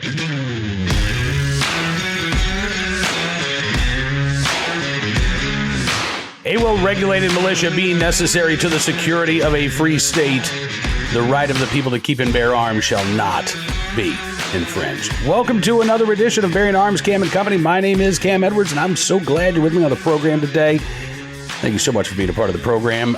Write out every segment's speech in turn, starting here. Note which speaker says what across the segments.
Speaker 1: A well-regulated militia being necessary to the security of a free state, the right of the people to keep and bear arms shall not be infringed. Welcome to another edition of Bearing Arms, Cam and Company. My name is Cam Edwards, and I'm so glad you're with me on the program today. Thank you so much for being a part of the program.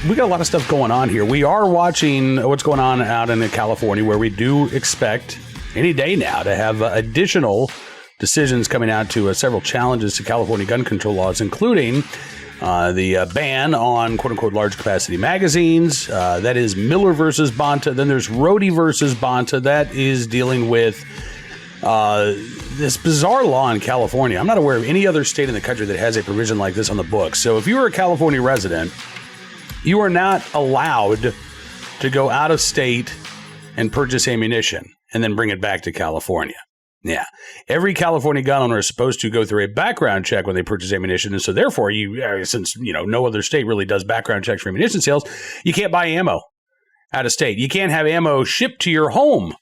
Speaker 1: We got a lot of stuff going on here. We are watching what's going on out in California, where we do expect any day now to have additional decisions coming out to several challenges to California gun control laws, including the ban on quote-unquote large-capacity magazines. That is Miller versus Bonta. Then there's Rhodey versus Bonta. That is dealing with this bizarre law in California. I'm not aware of any other state in the country that has a provision like this on the books. So if you are a California resident, you are not allowed to go out of state and purchase ammunition and then bring it back to California. Yeah. Every California gun owner is supposed to go through a background check when they purchase ammunition. And so therefore, since no other state really does background checks for ammunition sales, you can't buy ammo out of state. You can't have ammo shipped to your home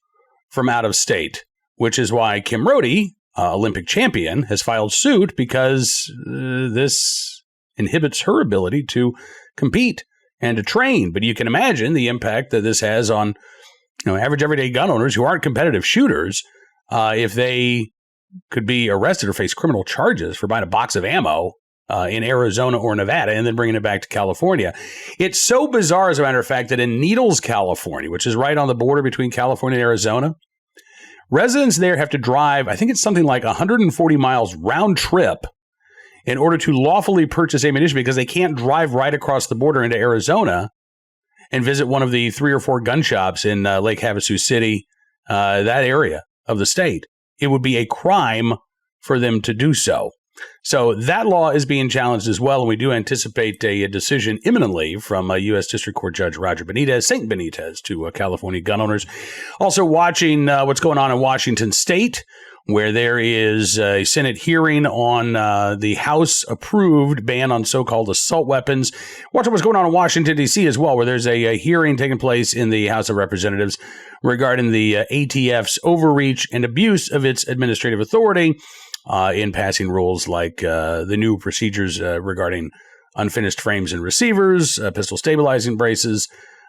Speaker 1: from out of state, which is why Kim Rhodey, Olympic champion, has filed suit because this inhibits her ability to compete and to train. But you can imagine the impact that this has on average everyday gun owners who aren't competitive shooters. If they could be arrested or face criminal charges for buying a box of ammo in Arizona or Nevada and then bringing it back to California. It's so bizarre, as a matter of fact, that in Needles, California, which is right on the border between California and Arizona, residents there have to drive, I think it's something like 140 miles round trip in order to lawfully purchase ammunition because they can't drive right across the border into Arizona and visit one of the 3 or 4 gun shops in Lake Havasu City, that area of the state. It would be a crime for them to do so. So that law is being challenged as well, and we do anticipate a decision imminently from U.S. District Court Judge Roger Benitez, St. Benitez, to California gun owners. Also watching what's going on in Washington State, where there is a Senate hearing on the House-approved ban on so-called assault weapons. Watching what's going on in Washington, D.C. as well, where there's a hearing taking place in the House of Representatives regarding the ATF's overreach and abuse of its administrative authority in passing rules like the new procedures regarding unfinished frames and receivers, pistol stabilizing braces,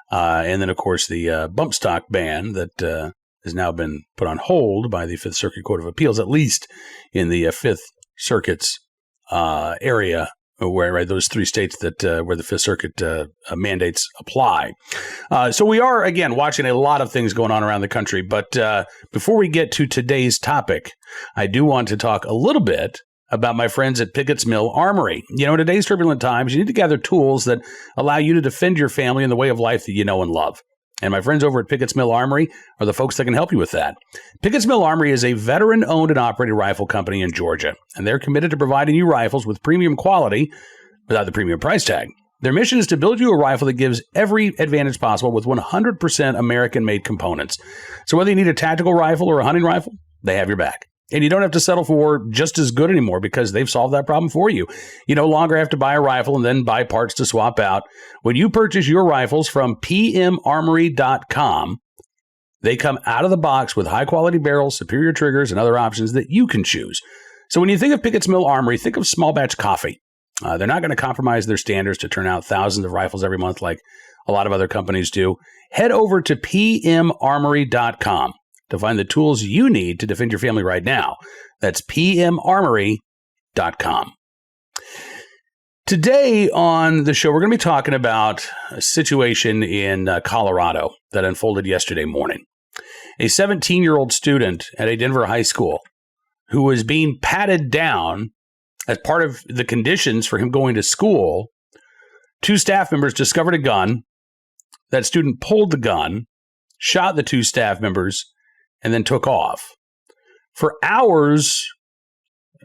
Speaker 1: and then, of course, the bump stock ban that has now been put on hold by the Fifth Circuit Court of Appeals, at least in the Fifth Circuit's area, where those 3 states that where the Fifth Circuit mandates apply. So we are, again, watching a lot of things going on around the country. But before we get to today's topic, I do want to talk a little bit about my friends at Pickett's Mill Armory. In today's turbulent times, you need to gather tools that allow you to defend your family and the way of life that you know and love. And my friends over at Pickett's Mill Armory are the folks that can help you with that. Pickett's Mill Armory is a veteran-owned and operated rifle company in Georgia, and they're committed to providing you rifles with premium quality without the premium price tag. Their mission is to build you a rifle that gives every advantage possible with 100% American-made components. So whether you need a tactical rifle or a hunting rifle, they have your back. And you don't have to settle for just as good anymore because they've solved that problem for you. You no longer have to buy a rifle and then buy parts to swap out. When you purchase your rifles from pmarmory.com, they come out of the box with high-quality barrels, superior triggers, and other options that you can choose. So when you think of Pickett's Mill Armory, think of small batch coffee. They're not going to compromise their standards to turn out thousands of rifles every month like a lot of other companies do. Head over to pmarmory.com. to find the tools you need to defend your family right now. That's pmarmory.com. Today on the show, we're going to be talking about a situation in Colorado that unfolded yesterday morning. A 17-year-old student at a Denver high school who was being patted down as part of the conditions for him going to school. 2 staff members discovered a gun. That student pulled the gun, shot the 2 staff members, and then took off. For hours,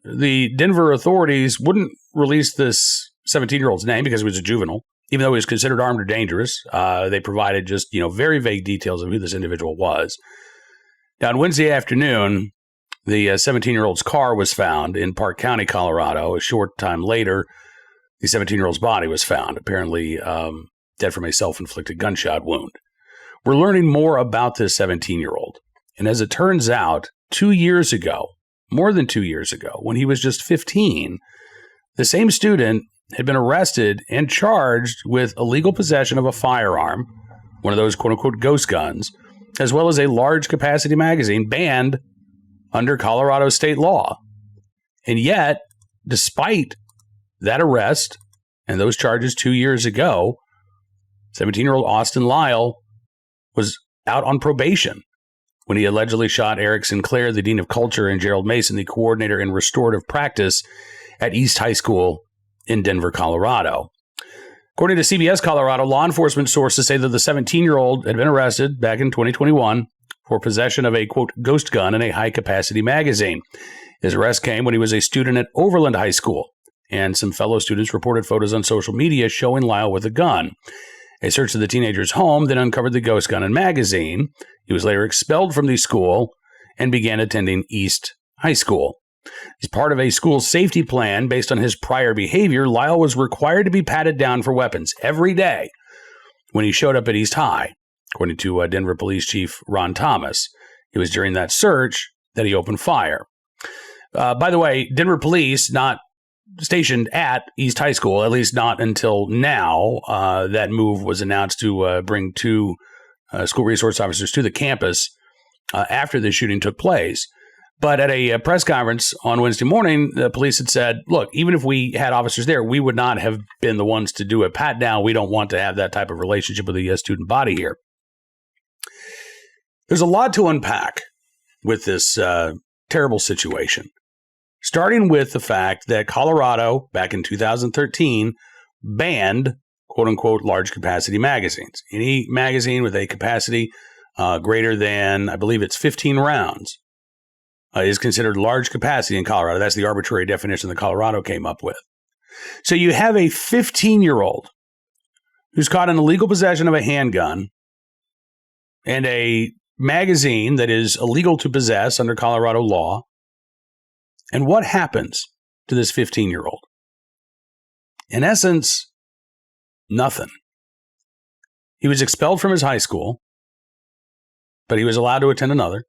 Speaker 1: the Denver authorities wouldn't release this 17-year-old's name because he was a juvenile, even though he was considered armed or dangerous. They provided just, very vague details of who this individual was. Now, on Wednesday afternoon, the 17-year-old's car was found in Park County, Colorado. A short time later, the 17-year-old's body was found, apparently dead from a self-inflicted gunshot wound. We're learning more about this 17-year-old. And as it turns out, 2 years ago, more than 2 years ago, when he was just 15, the same student had been arrested and charged with illegal possession of a firearm, one of those quote-unquote ghost guns, as well as a large capacity magazine banned under Colorado state law. And yet, despite that arrest and those charges 2 years ago, 17-year-old Austin Lyle was out on probation when he allegedly shot Eric Sinclair, the dean of culture, and Gerald Mason, the coordinator in restorative practice at East High School in Denver, Colorado. According to CBS Colorado, law enforcement sources say that the 17-year-old had been arrested back in 2021 for possession of a, quote, ghost gun and a high-capacity magazine. His arrest came when he was a student at Overland High School, and some fellow students reported photos on social media showing Lyle with a gun. A search of the teenager's home then uncovered the ghost gun and magazine. He was later expelled from the school and began attending East High School. As part of a school safety plan based on his prior behavior, Lyle was required to be patted down for weapons every day when he showed up at East High, according to Denver Police Chief Ron Thomas. It was during that search that he opened fire. By the way, Denver Police, not stationed at East High School, at least not until now. That move was announced to bring two school resource officers to the campus after the shooting took place. But at a press conference on Wednesday morning, the police had said, look, even if we had officers there, we would not have been the ones to do a pat down. We don't want to have that type of relationship with the student body here. There's a lot to unpack with this terrible situation, starting with the fact that Colorado, back in 2013, banned, quote unquote, large capacity magazines. Any magazine with a capacity greater than, I believe it's 15 rounds, is considered large capacity in Colorado. That's the arbitrary definition that Colorado came up with. So you have a 15-year-old who's caught in illegal possession of a handgun and a magazine that is illegal to possess under Colorado law. And what happens to this 15-year-old? In essence, nothing. He was expelled from his high school, but he was allowed to attend another.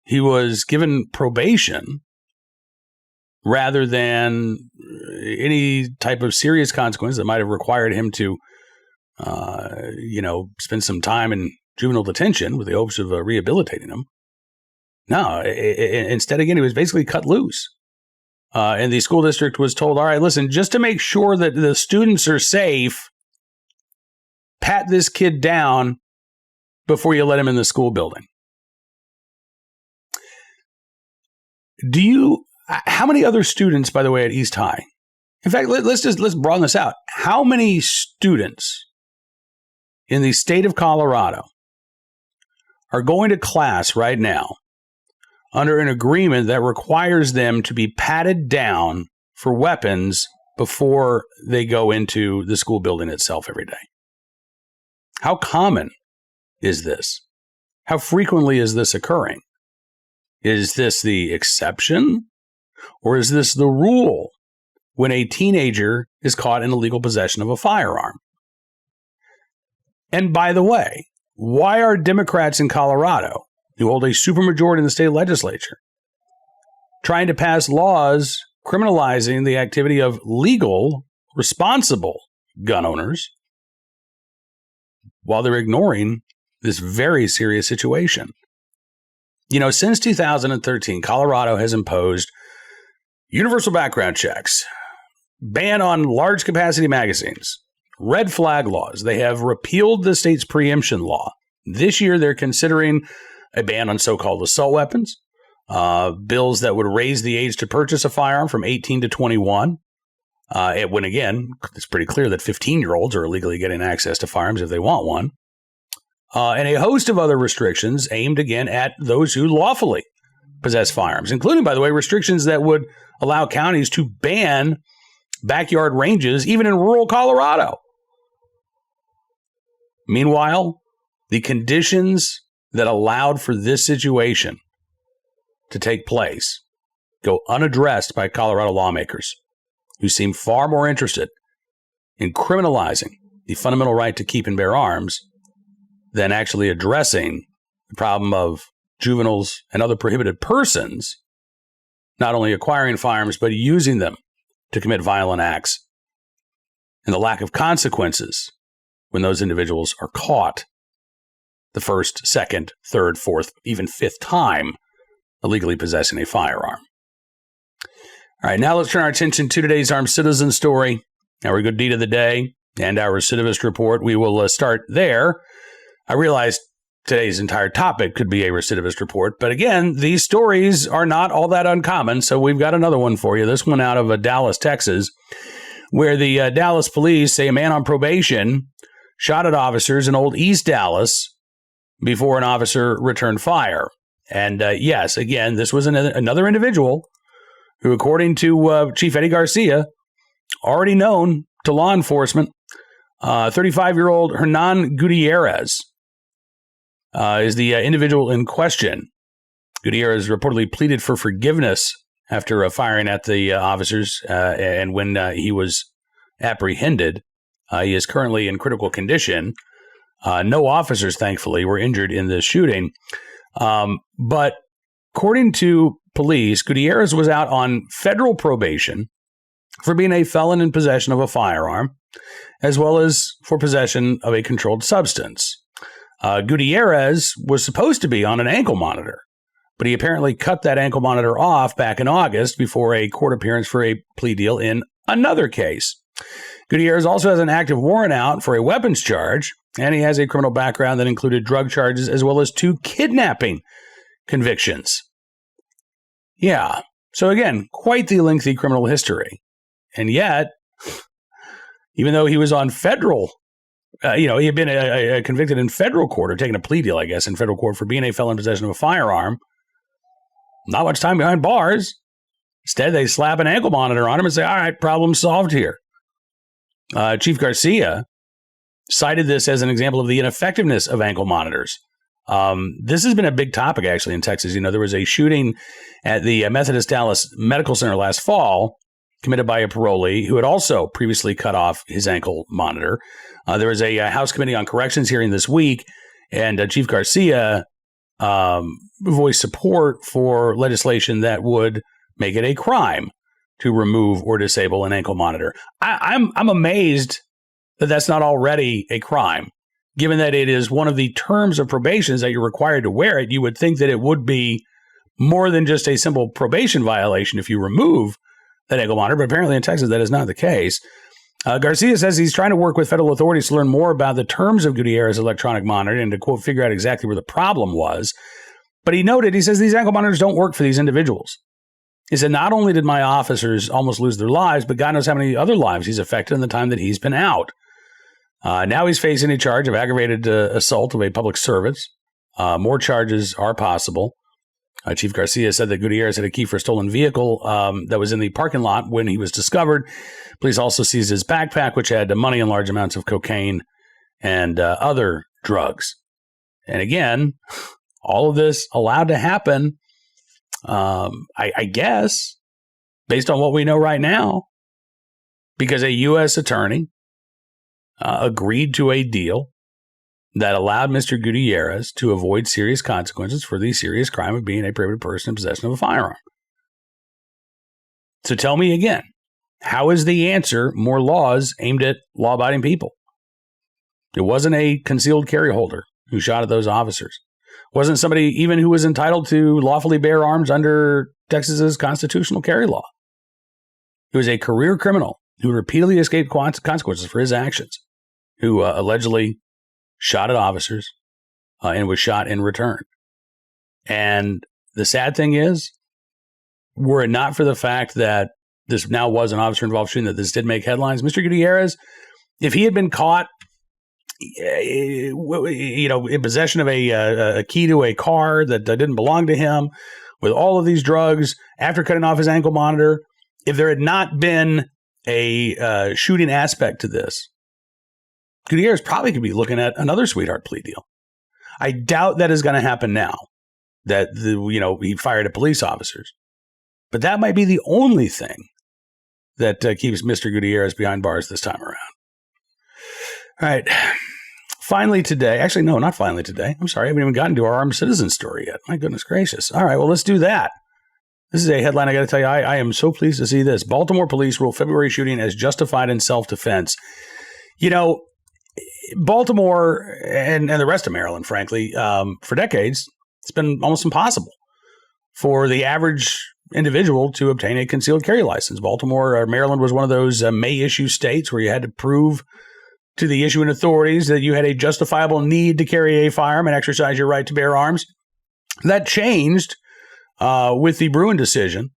Speaker 1: He was given probation rather than any type of serious consequence that might have required him to, spend some time in juvenile detention with the hopes of rehabilitating him. No, instead, again, he was basically cut loose. And the school district was told, all right, listen, just to make sure that the students are safe, pat this kid down before you let him in the school building. How many other students, by the way, at East High? In fact, let's broaden this out. How many students in the state of Colorado are going to class right now under an agreement that requires them to be patted down for weapons before they go into the school building itself every day? How common is this? How frequently is this occurring? Is this the exception, or is this the rule when a teenager is caught in illegal possession of a firearm? And by the way, why are Democrats in Colorado, who hold a supermajority in the state legislature, trying to pass laws criminalizing the activity of legal, responsible gun owners while they're ignoring this very serious situation? Since 2013, Colorado has imposed universal background checks, ban on large capacity magazines, red flag laws. They have repealed the state's preemption law. This year, they're considering a ban on so-called assault weapons, bills that would raise the age to purchase a firearm from 18 to 21. When, again, it's pretty clear that 15-year-olds are illegally getting access to firearms if they want one. And a host of other restrictions aimed, again, at those who lawfully possess firearms, including, by the way, restrictions that would allow counties to ban backyard ranges, even in rural Colorado. Meanwhile, the conditions that allowed for this situation to take place go unaddressed by Colorado lawmakers, who seem far more interested in criminalizing the fundamental right to keep and bear arms than actually addressing the problem of juveniles, and other prohibited persons not only acquiring firearms, but using them to commit violent acts, and the lack of consequences when those individuals are caught the first, second, third, fourth, even fifth time illegally possessing a firearm. All right, now let's turn our attention to today's armed citizen story, our good deed of the day, and our recidivist report. We will start there. I realized today's entire topic could be a recidivist report, but again, these stories are not all that uncommon, so we've got another one for you. This one out of Dallas, Texas, where the Dallas police say a man on probation shot at officers in Old East Dallas before an officer returned fire. And yes, again, this was another individual who, according to Chief Eddie Garcia, already known to law enforcement, 35-year-old Hernan Gutierrez is the individual in question. Gutierrez reportedly pleaded for forgiveness after firing at the officers, and when he was apprehended, he is currently in critical condition. No officers, thankfully, were injured in this shooting. But according to police, Gutierrez was out on federal probation for being a felon in possession of a firearm, as well as for possession of a controlled substance. Gutierrez was supposed to be on an ankle monitor, but he apparently cut that ankle monitor off back in August before a court appearance for a plea deal in another case. Gutierrez also has an active warrant out for a weapons charge, and he has a criminal background that included drug charges as well as 2 kidnapping convictions. Yeah, so again, quite the lengthy criminal history. And yet, even though he was on federal, he had been convicted in federal court, or taken a plea deal, I guess, in federal court for being a felon in possession of a firearm, not much time behind bars. Instead, they slap an ankle monitor on him and say, all right, problem solved here. Chief Garcia cited this as an example of the ineffectiveness of ankle monitors. This has been a big topic, actually, in Texas. There was a shooting at the Methodist Dallas Medical Center last fall committed by a parolee who had also previously cut off his ankle monitor. There was a House Committee on Corrections hearing this week, and Chief Garcia voiced support for legislation that would make it a crime to remove or disable an ankle monitor. I'm amazed that that's not already a crime. Given that it is one of the terms of probation that you're required to wear it, you would think that it would be more than just a simple probation violation if you remove that ankle monitor, but apparently in Texas that is not the case. Garcia says he's trying to work with federal authorities to learn more about the terms of Gutierrez's electronic monitor and to, quote, figure out exactly where the problem was. But he says these ankle monitors don't work for these individuals. He said, not only did my officers almost lose their lives, but God knows how many other lives he's affected in the time that he's been out. Now he's facing a charge of aggravated assault of a public servant. More charges are possible. Chief Garcia said that Gutierrez had a key for a stolen vehicle that was in the parking lot when he was discovered. Police also seized his backpack, which had money and large amounts of cocaine and other drugs. And again, all of this allowed to happen, I guess, based on what we know right now, because a U.S. attorney agreed to a deal that allowed Mr. Gutierrez to avoid serious consequences for the serious crime of being a prohibited person in possession of a firearm. So tell me again, how is the answer more laws aimed at law-abiding people? It wasn't a concealed carry holder who shot at those officers. It wasn't somebody even who was entitled to lawfully bear arms under Texas's constitutional carry law. It was a career criminal who repeatedly escaped consequences for his actions, who allegedly shot at officers and was shot in return. And the sad thing is, were it not for the fact that this now was an officer-involved shooting, that this did make headlines, Mr. Gutierrez, if he had been caught, in possession of a key to a car that didn't belong to him, with all of these drugs, after cutting off his ankle monitor, if there had not been a shooting aspect to this, Gutierrez probably could be looking at another sweetheart plea deal. I doubt that is going to happen now, that he fired at police officers. But that might be the only thing that keeps Mr. Gutierrez behind bars this time around. All right. finally today, actually, no, not finally today. I'm sorry, I haven't even gotten to our armed citizen story yet. My goodness gracious. All right, well, let's do that. This is a headline I got to tell you. I am so pleased to see this. Baltimore police rule February shooting as justified in self-defense. You know, Baltimore and the rest of Maryland, frankly, for decades, it's been almost impossible for the average individual to obtain a concealed carry license. Baltimore or Maryland was one of those may-issue states where you had to prove to the issuing authorities that you had a justifiable need to carry a firearm and exercise your right to bear arms. That changed with the Bruin decision.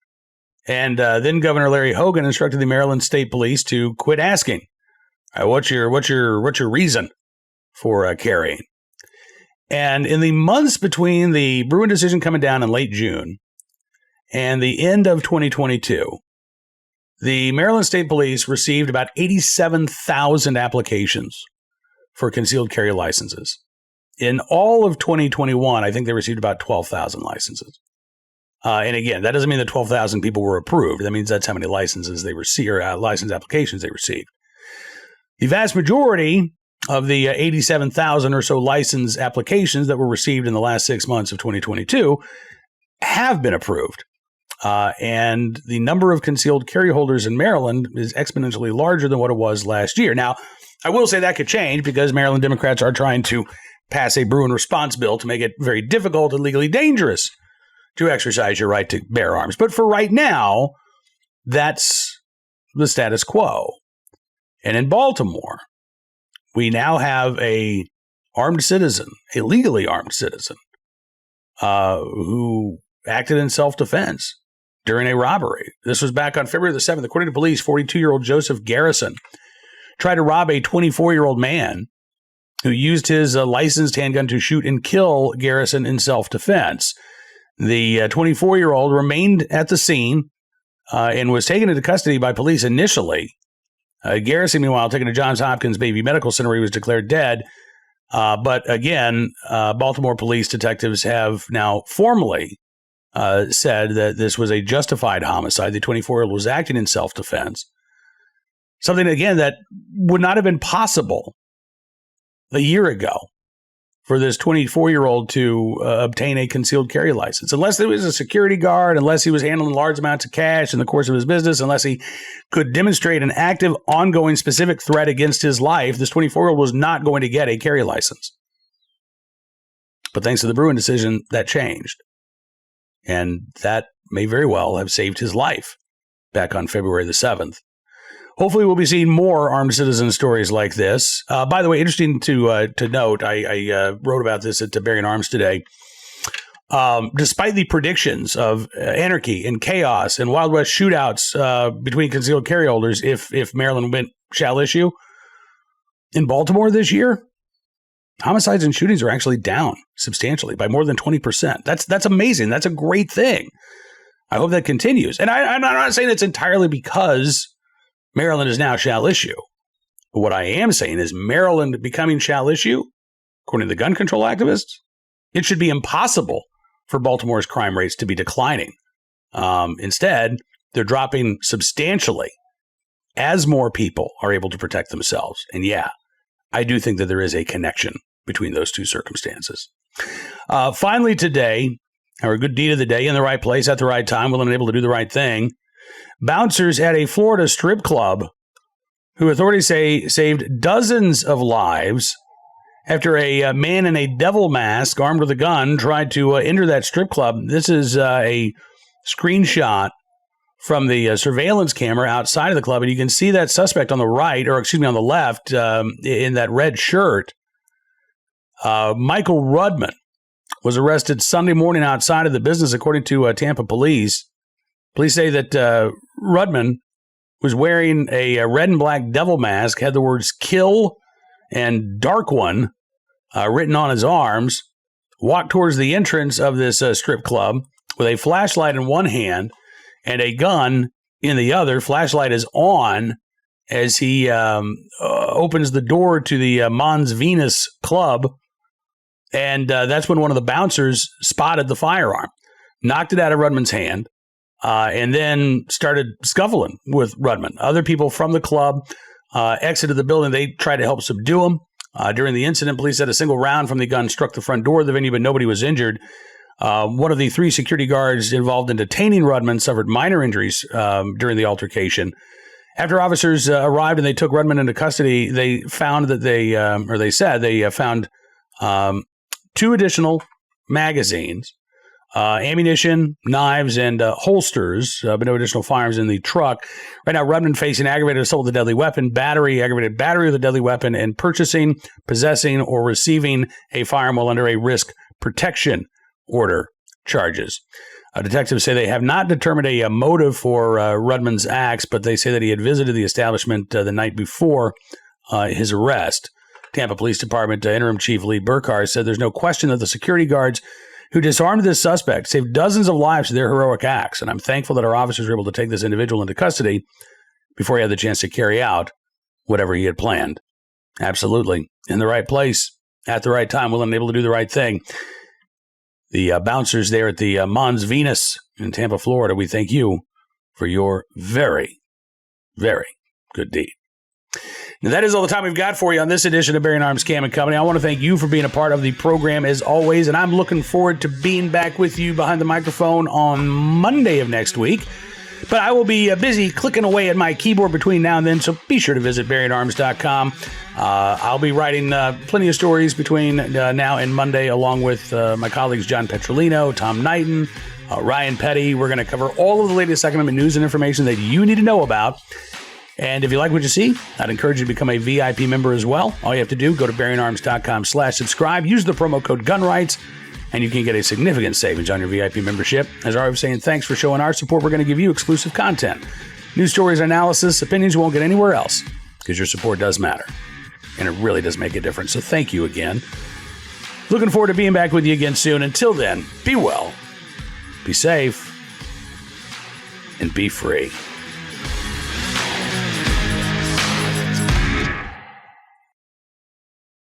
Speaker 1: And then Governor Larry Hogan instructed the Maryland State Police to quit asking, what's your reason for carrying? And in the months between the Bruin decision coming down in late June and the end of 2022, the Maryland State Police received about 87,000 applications for concealed carry licenses. In all of 2021, I think they received about 12,000 licenses. And again, that doesn't mean that 12,000 people were approved. That means that's how many licenses they received, or license applications they received. The vast majority of the 87,000 or so license applications that were received in the last 6 months of 2022 have been approved. And the number of concealed carry holders in Maryland is exponentially larger than what it was last year. Now, I will say that could change because Maryland Democrats are trying to pass a Bruin response bill to make it very difficult and legally dangerous to exercise your right to bear arms. But for right now, that's the status quo. And in Baltimore, we now have a armed citizen, a legally armed citizen, who acted in self-defense during a robbery. This was back on February the 7th. According to police, 42-year-old Joseph Garrison tried to rob a 24-year-old man who used his licensed handgun to shoot and kill Garrison in self-defense. The 24-year-old remained at the scene and was taken into custody by police initially. Garrison, meanwhile, taken to Johns Hopkins Baby Medical Center, where he was declared dead. But again, Baltimore police detectives have now formally said that this was a justified homicide. The 24-year-old was acting in self-defense. Something, again, that would not have been possible a year ago for this 24-year-old to obtain a concealed carry license. Unless there was a security guard, unless he was handling large amounts of cash in the course of his business, unless he could demonstrate an active, ongoing, specific threat against his life, this 24-year-old was not going to get a carry license. But thanks to the Bruin decision, that changed. And that may very well have saved his life back on February the 7th. Hopefully, we'll be seeing more armed citizen stories like this. By the way, interesting to note, I wrote about this at Bearing Arms today. Despite the predictions of anarchy and chaos and Wild West shootouts between concealed carry holders, if Maryland went shall issue, in Baltimore this year, homicides and shootings are actually down substantially by more than 20%. That's amazing. That's a great thing. I hope that continues. And I'm not saying it's entirely because Maryland is now shall issue. But what I am saying is Maryland becoming shall issue, according to the gun control activists, it should be impossible for Baltimore's crime rates to be declining. Instead, they're dropping substantially as more people are able to protect themselves. And yeah, I do think that there is a connection between those two circumstances. Finally today, our good deed of the day, in the right place at the right time, willing and able to do the right thing. Bouncers at a Florida strip club, who authorities say saved dozens of lives after a man in a devil mask armed with a gun tried to enter that strip club. This is a screenshot from the surveillance camera outside of the club, and you can see that suspect on the right, or excuse me, on the left, in that red shirt. Michael Rudman was arrested Sunday morning outside of the business, according to Tampa police. Police say that Rudman was wearing a red and black devil mask, had the words "kill" and "dark one" written on his arms, walked towards the entrance of this strip club with a flashlight in one hand and a gun in the other. Flashlight is on as he opens the door to the Mons Venus club, and that's when one of the bouncers spotted the firearm, knocked it out of Rudman's hand, and then started scuffling with Rudman. Other people from the club exited the building. They tried to help subdue him. During the incident, police said a single round from the gun struck the front door of the venue, but nobody was injured. One of the 3 security guards involved in detaining Rudman suffered minor injuries during the altercation. After officers arrived and they took Rudman into custody, they found that they found 2 additional magazines, ammunition, knives, and holsters, but no additional firearms in the truck. Right now, Rudman facing aggravated assault with a deadly weapon, aggravated battery with a deadly weapon, and purchasing, possessing, or receiving a firearm while under a risk protection order charges. Detectives say they have not determined a motive for Rudman's acts, but they say that he had visited the establishment the night before his arrest. Tampa Police Department Interim Chief Lee Burkhart said there's no question that the security guards who disarmed this suspect saved dozens of lives through their heroic acts, and I'm thankful that our officers were able to take this individual into custody before he had the chance to carry out whatever he had planned. Absolutely. In the right place, at the right time, willing and able to do the right thing. The bouncers there at the Mons Venus in Tampa, Florida, we thank you for your very, very good deed. Now, that is all the time we've got for you on this edition of Bearing Arms Cam & Company. I want to thank you for being a part of the program as always, and I'm looking forward to being back with you behind the microphone on Monday of next week. But I will be busy clicking away at my keyboard between now and then, so be sure to visit BearingArms.com. I'll be writing plenty of stories between now and Monday, along with my colleagues John Petrolino, Tom Knighton, Ryan Petty. We're going to cover all of the latest Second Amendment news and information that you need to know about. And if you like what you see, I'd encourage you to become a VIP member as well. All you have to do, go to BearingArms.com/subscribe, use the promo code GUNRIGHTS, and you can get a significant savings on your VIP membership. As I was saying, thanks for showing our support. We're going to give you exclusive content, news stories, analysis, opinions you won't get anywhere else, because your support does matter, and it really does make a difference. So thank you again. Looking forward to being back with you again soon. Until then, be well, be safe, and be free.